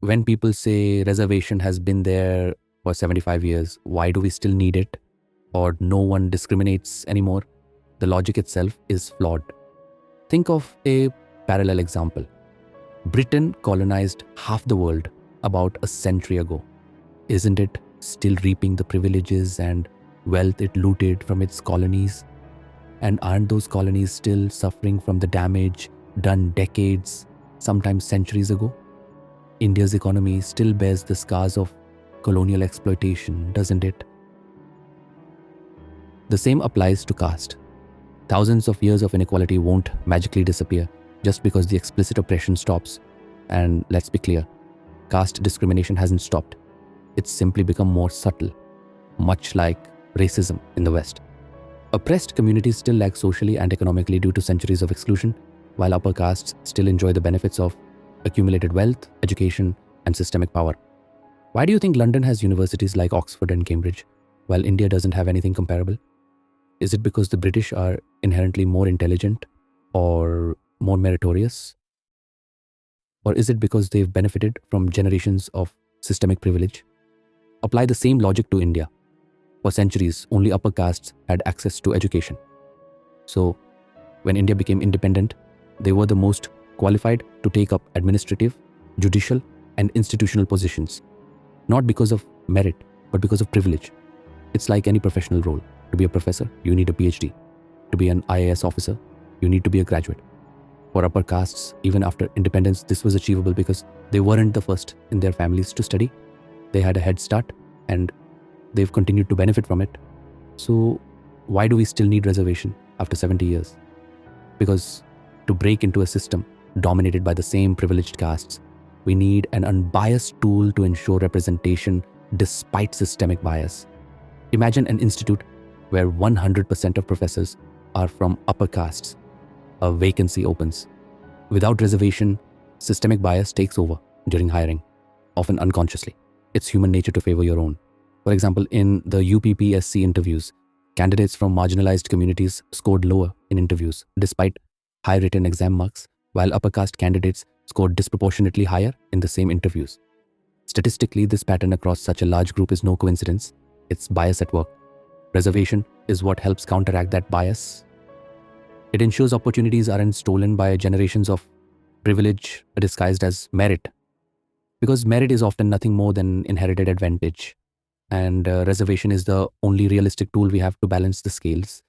When people say reservation has been there for 75 years, why do we still need it? Or no one discriminates anymore? The logic itself is flawed. Think of a parallel example. Britain colonized half the world about a century ago. Isn't it still reaping the privileges and wealth it looted from its colonies? And aren't those colonies still suffering from the damage done decades, sometimes centuries ago? India's economy still bears the scars of colonial exploitation, doesn't it? The same applies to caste. Thousands of years of inequality won't magically disappear just because the explicit oppression stops. And let's be clear, caste discrimination hasn't stopped. It's simply become more subtle, much like racism in the West. Oppressed communities still lag socially and economically due to centuries of exclusion, while upper castes still enjoy the benefits of accumulated wealth, education, and systemic power. Why do you think London has universities like Oxford and Cambridge, while India doesn't have anything comparable? Is it because the British are inherently more intelligent or more meritorious? Or is it because they've benefited from generations of systemic privilege? Apply the same logic to India. For centuries, only upper castes had access to education. So, when India became independent, they were the most qualified to take up administrative, judicial, and institutional positions. Not because of merit, but because of privilege. It's like any professional role. To be a professor, you need a PhD. To be an IAS officer, you need to be a graduate. For upper castes, even after independence, this was achievable because they weren't the first in their families to study. They had a head start and they've continued to benefit from it. So why do we still need reservation after 70 years? Because to break into a system dominated by the same privileged castes, we need an unbiased tool to ensure representation despite systemic bias. Imagine an institute where 100% of professors are from upper castes. A vacancy opens. Without reservation, systemic bias takes over during hiring, often unconsciously. It's human nature to favor your own. For example, in the UPPSC interviews, candidates from marginalized communities scored lower in interviews despite high written exam marks, while upper caste candidates scored disproportionately higher in the same interviews. Statistically, this pattern across such a large group is no coincidence. It's bias at work. Reservation is what helps counteract that bias. It ensures opportunities aren't stolen by generations of privilege disguised as merit, because merit is often nothing more than inherited advantage, and reservation is the only realistic tool we have to balance the scales.